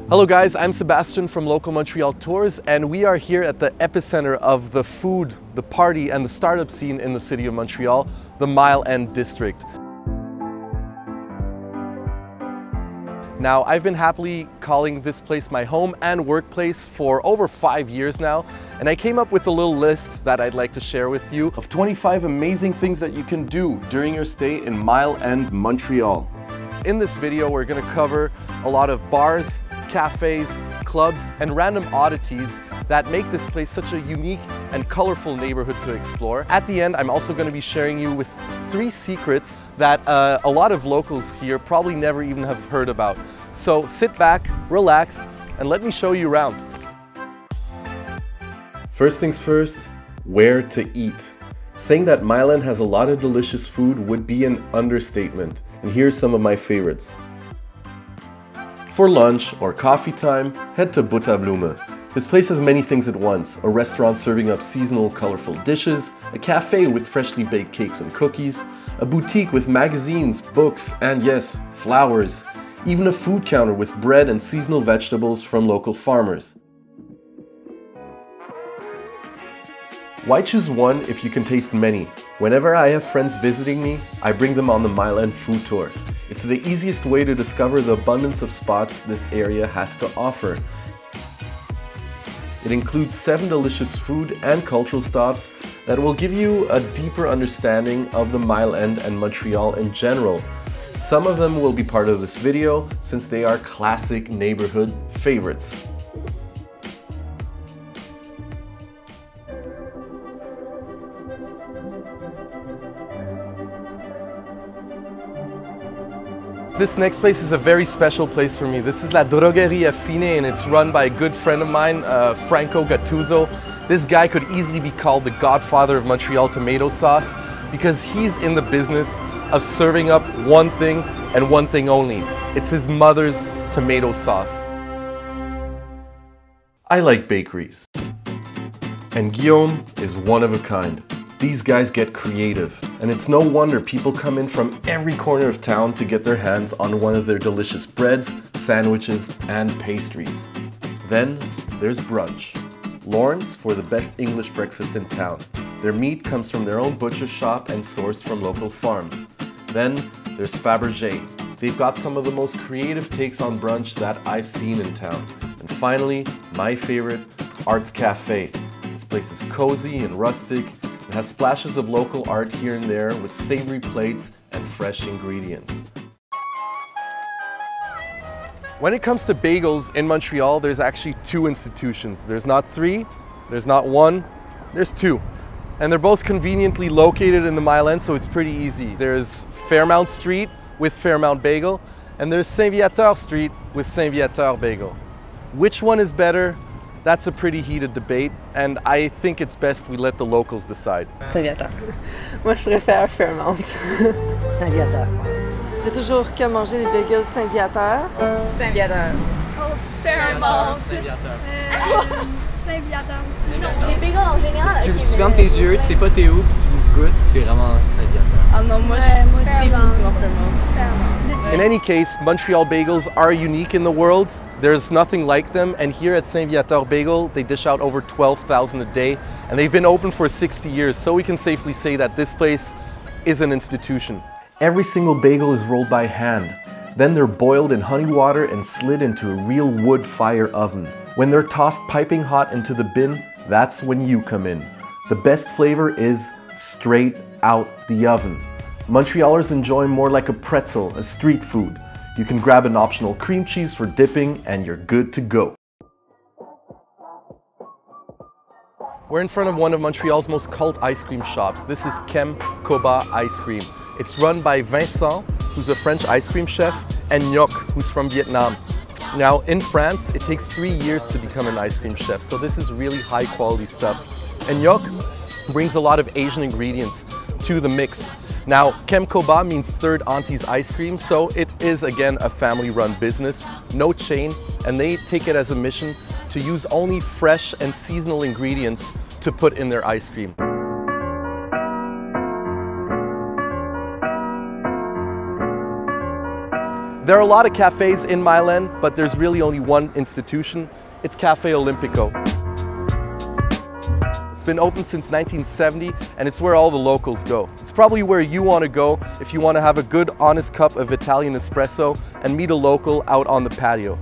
Hello guys, I'm Sebastian from Local Montreal Tours, and we are here at the epicenter of the food, the party and the startup scene in the city of Montreal, the Mile End District. Now, I've been happily calling this place my home and workplace for over 5 years now, and I came up with a little list that I'd like to share with you of 25 amazing things that you can do during your stay in Mile End, Montreal. In this video, we're going to cover a lot of bars, cafes, clubs, and random oddities that make this place such a unique and colorful neighborhood to explore. At the end, I'm also going to be sharing you with 3 secrets that a lot of locals here probably never even have heard about. So sit back, relax, and let me show you around. First things first, where to eat. Saying that Mile End has a lot of delicious food would be an understatement, and here's some of my favorites. For lunch or coffee time, head to Butterbloom. This place has many things at once: a restaurant serving up seasonal colorful dishes, a cafe with freshly baked cakes and cookies, a boutique with magazines, books, and yes, flowers, even a food counter with bread and seasonal vegetables from local farmers. Why choose one if you can taste many? Whenever I have friends visiting me, I bring them on the Mile End food tour. It's the easiest way to discover the abundance of spots this area has to offer. It includes 7 delicious food and cultural stops that will give you a deeper understanding of the Mile End and Montreal in general. Some of them will be part of this video since they are classic neighborhood favorites. This next place is a very special place for me. This is La Drogheria Fine, and it's run by a good friend of mine, Franco Gattuso. This guy could easily be called the godfather of Montreal tomato sauce because he's in the business of serving up one thing and one thing only. It's his mother's tomato sauce. I like bakeries, and Guillaume is one of a kind. These guys get creative, and it's no wonder people come in from every corner of town to get their hands on one of their delicious breads, sandwiches, and pastries. Then there's brunch. Lawrence for the best English breakfast in town. Their meat comes from their own butcher shop and sourced from local farms. Then there's Fabergé. They've got some of the most creative takes on brunch that I've seen in town. And finally, my favorite, Arts Cafe. This place is cozy and rustic. It has splashes of local art here and there with savory plates and fresh ingredients. When it comes to bagels in Montreal, there's actually 2 institutions. There's not 3, there's not 1, there's 2. And they're both conveniently located in the Mile End, so it's pretty easy. There's Fairmount Street with Fairmount Bagel, and there's Saint-Viateur Street with Saint-Viateur Bagel. Which one is better? That's a pretty heated debate, and I think it's best we let the locals decide. Saint-Viateur. Moi, je préfère Fairmount. Saint-Viateur. J'ai toujours que manger les bagels Saint-Viateur. Saint-Viateur. Oh, Fairmount. Saint-Viateur. Saint-Viateur aussi. Non, les bagels en général. Si tu fermes tes yeux, tu sais pas t'es où, puis tu goûtes, c'est vraiment Saint-Viateur. Ah non, moi, je suis définitivement Fairmount. In any case, Montreal bagels are unique in the world. There's nothing like them, and here at Saint-Viateur Bagel, they dish out over 12,000 a day, and they've been open for 60 years, so we can safely say that this place is an institution. Every single bagel is rolled by hand. Then they're boiled in honey water and slid into a real wood fire oven. When they're tossed piping hot into the bin, that's when you come in. The best flavor is straight out the oven. Montrealers enjoy more like a pretzel, a street food. You can grab an optional cream cheese for dipping and you're good to go. We're in front of one of Montreal's most cult ice cream shops. This is Kem Coba ice cream. It's run by Vincent, who's a French ice cream chef, and Nhok, who's from Vietnam. Now, in France, it takes 3 years to become an ice cream chef, so this is really high quality stuff. And Nhok brings a lot of Asian ingredients to the mix. Now, Kem Coba means third auntie's ice cream, so it is again a family-run business, no chain, and they take it as a mission to use only fresh and seasonal ingredients to put in their ice cream. There are a lot of cafes in Mile End, but there's really only one institution. It's Café Olimpico. It's been open since 1970, and it's where all the locals go. It's probably where you want to go if you want to have a good, honest cup of Italian espresso and meet a local out on the patio.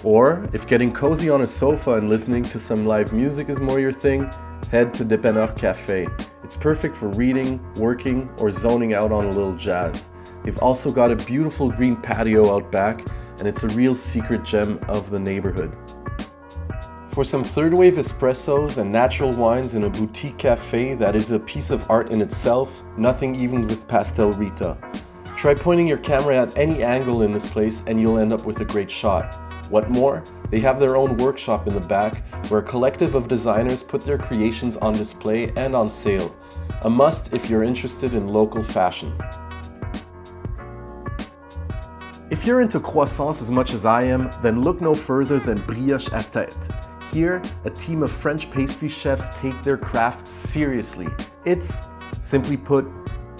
Or, if getting cozy on a sofa and listening to some live music is more your thing, head to Dépanneur Café. It's perfect for reading, working, or zoning out on a little jazz. They've also got a beautiful green patio out back, and it's a real secret gem of the neighborhood. For some third wave espressos and natural wines in a boutique cafe that is a piece of art in itself, nothing even with Pastel Rita. Try pointing your camera at any angle in this place and you'll end up with a great shot. What more, they have their own workshop in the back where a collective of designers put their creations on display and on sale. A must if you're interested in local fashion. If you're into croissants as much as I am, then look no further than Brioche à Tête. Here, a team of French pastry chefs take their craft seriously. It's, simply put,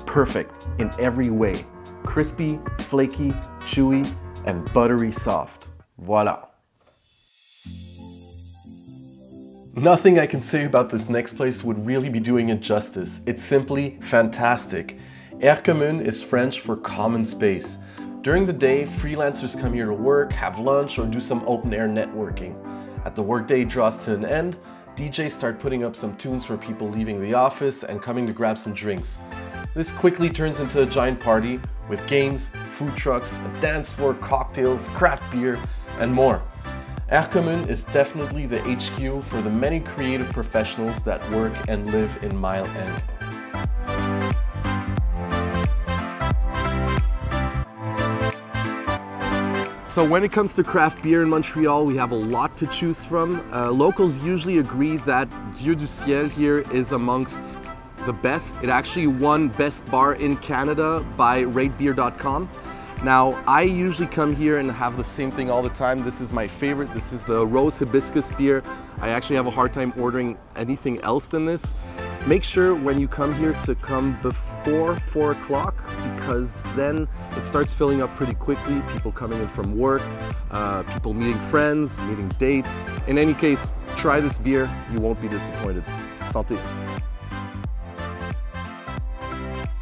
perfect in every way. Crispy, flaky, chewy, and buttery soft. Voila. Nothing I can say about this next place would really be doing it justice. It's simply fantastic. Aire Commune is French for common space. During the day, freelancers come here to work, have lunch, or do some open-air networking. At the workday draws to an end, DJs start putting up some tunes for people leaving the office and coming to grab some drinks. This quickly turns into a giant party with games, food trucks, a dance floor, cocktails, craft beer, and more. Aire Commune is definitely the HQ for the many creative professionals that work and live in Mile End. So when it comes to craft beer in Montreal, we have a lot to choose from. Locals usually agree that Dieu, Ciel here is amongst the best. It actually won Best Bar in Canada by ratebeer.com. Now, I usually come here and have the same thing all the time. This is my favorite. This is the Rose Hibiscus beer. I actually have a hard time ordering anything else than this. Make sure when you come here to come before 4 o'clock because then it starts filling up pretty quickly. People coming in from work, people meeting friends, meeting dates. In any case, try this beer. You won't be disappointed. Santé.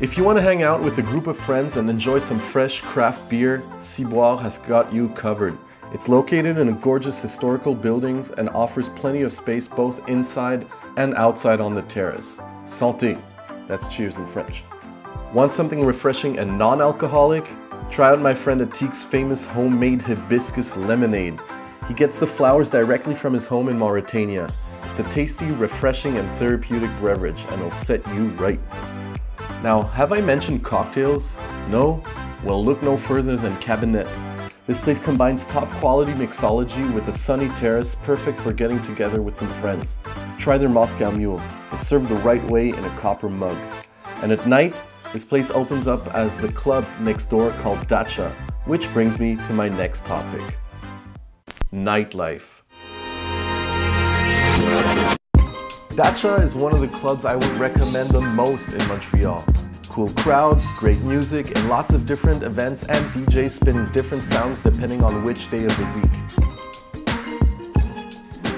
If you want to hang out with a group of friends and enjoy some fresh craft beer, Siboire has got you covered. It's located in a gorgeous historical buildings and offers plenty of space both inside and outside on the terrace. Santé, that's cheers in French. Want something refreshing and non-alcoholic? Try out my friend Atik's famous homemade hibiscus lemonade. He gets the flowers directly from his home in Mauritania. It's a tasty, refreshing, and therapeutic beverage, and it'll set you right. Now, have I mentioned cocktails? No? Well, look no further than Kabinet. This place combines top quality mixology with a sunny terrace, perfect for getting together with some friends. Try their Moscow Mule. It's served the right way in a copper mug. And at night, this place opens up as the club next door called Datcha, which brings me to my next topic. Nightlife. Datcha is one of the clubs I would recommend the most in Montreal. Cool crowds, great music, and lots of different events and DJs spinning different sounds depending on which day of the week.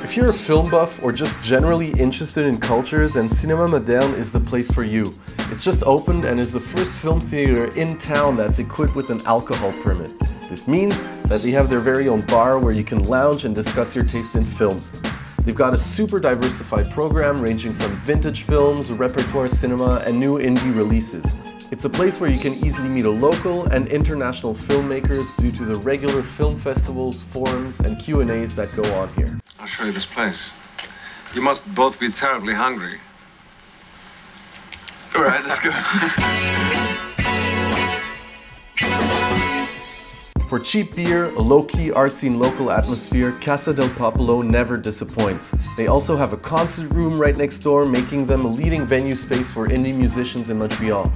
If you're a film buff or just generally interested in culture, then Cinéma Moderne is the place for you. It's just opened and is the first film theater in town that's equipped with an alcohol permit. This means that they have their very own bar where you can lounge and discuss your taste in films. They've got a super diversified program ranging from vintage films, repertoire cinema, and new indie releases. It's a place where you can easily meet a local and international filmmakers due to the regular film festivals, forums, and Q&As that go on here. I'll show you this place. You must both be terribly hungry. All right, let's go. For cheap beer, a low-key, artsy and local atmosphere, Casa del Popolo never disappoints. They also have a concert room right next door, making them a leading venue space for indie musicians in Montreal.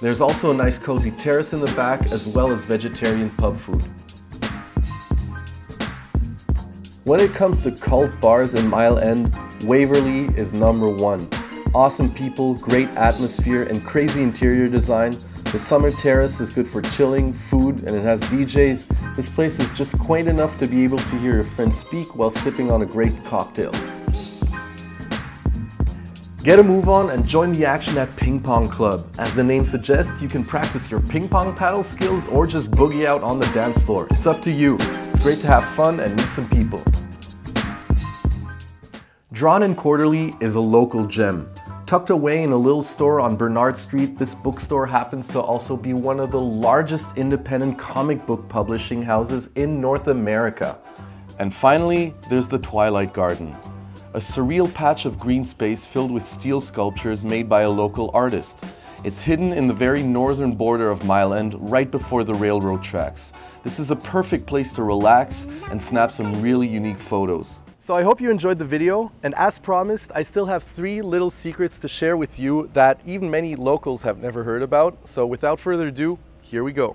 There's also a nice cozy terrace in the back, as well as vegetarian pub food. When it comes to cult bars in Mile End, Waverly is #1. Awesome people, great atmosphere, and crazy interior design, The summer terrace is good for chilling, food, and it has DJs. This place is just quaint enough to be able to hear your friends speak while sipping on a great cocktail. Get a move on and join the action at Ping Pong Club. As the name suggests, you can practice your ping pong paddle skills or just boogie out on the dance floor. It's up to you. It's great to have fun and meet some people. Drawn in Quaterly is a local gem. Tucked away in a little store on Bernard Street, this bookstore happens to also be one of the largest independent comic book publishing houses in North America. And finally, there's the Twilight Garden. A surreal patch of green space filled with steel sculptures made by a local artist. It's hidden in the very northern border of Mile End, right before the railroad tracks. This is a perfect place to relax and snap some really unique photos. So I hope you enjoyed the video, and as promised, I still have 3 little secrets to share with you that even many locals have never heard about. So without further ado, here we go.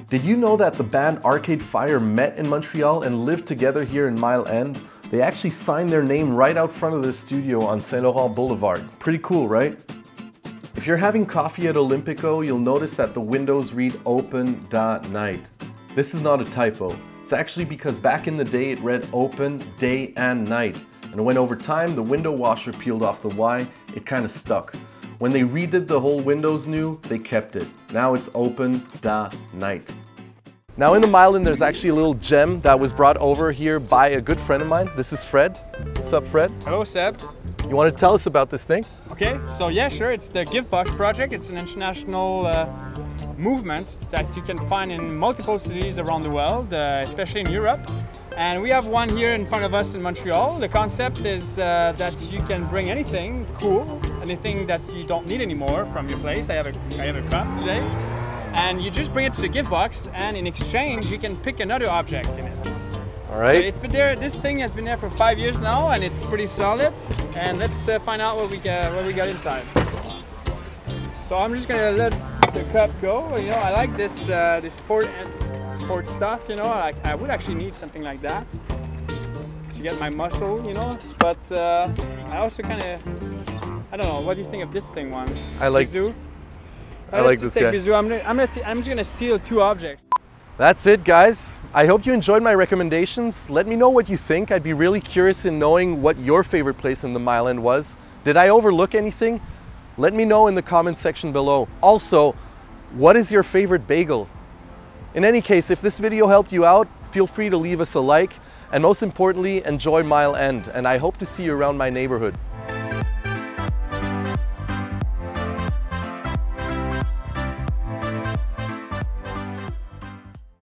Did you know that the band Arcade Fire met in Montreal and lived together here in Mile End? They actually signed their name right out front of their studio on Saint Laurent Boulevard. Pretty cool, right? If you're having coffee at Olimpico, you'll notice that the windows read open.night. This is not a typo. It's actually because back in the day it read open day and night. And when over time the window washer peeled off the Y, it kind of stuck. When they redid the whole windows new, they kept it. Now it's open.night. Now in the Mile End, there's actually a little gem that was brought over here by a good friend of mine. This is Fred. What's up, Fred? Hello, Seb. You want to tell us about this thing? Okay, so yeah, sure. It's the Givebox project. It's an international movement that you can find in multiple cities around the world, especially in Europe. And we have one here in front of us in Montreal. The concept is that you can bring anything cool, anything that you don't need anymore from your place. I have a cup today. And you just bring it to the gift box, and in exchange you can pick another object in it. All right. So it's been there. This thing has been there for 5 years now, and it's pretty solid. And let's find out what we got inside. So I'm just gonna let the cup go. You know, I like this this sport stuff. You know, I would actually need something like that to get my muscle. You know, but I also kind of, I don't know. What do you think of this thing, one? I like. Bizou? I like this guy. Bizou. I'm just gonna steal 2 objects. That's it, guys. I hope you enjoyed my recommendations. Let me know what you think. I'd be really curious in knowing what your favorite place in the Mile End was. Did I overlook anything? Let me know in the comment section below. Also, what is your favorite bagel? In any case, if this video helped you out, feel free to leave us a like. And most importantly, enjoy Mile End. And I hope to see you around my neighborhood.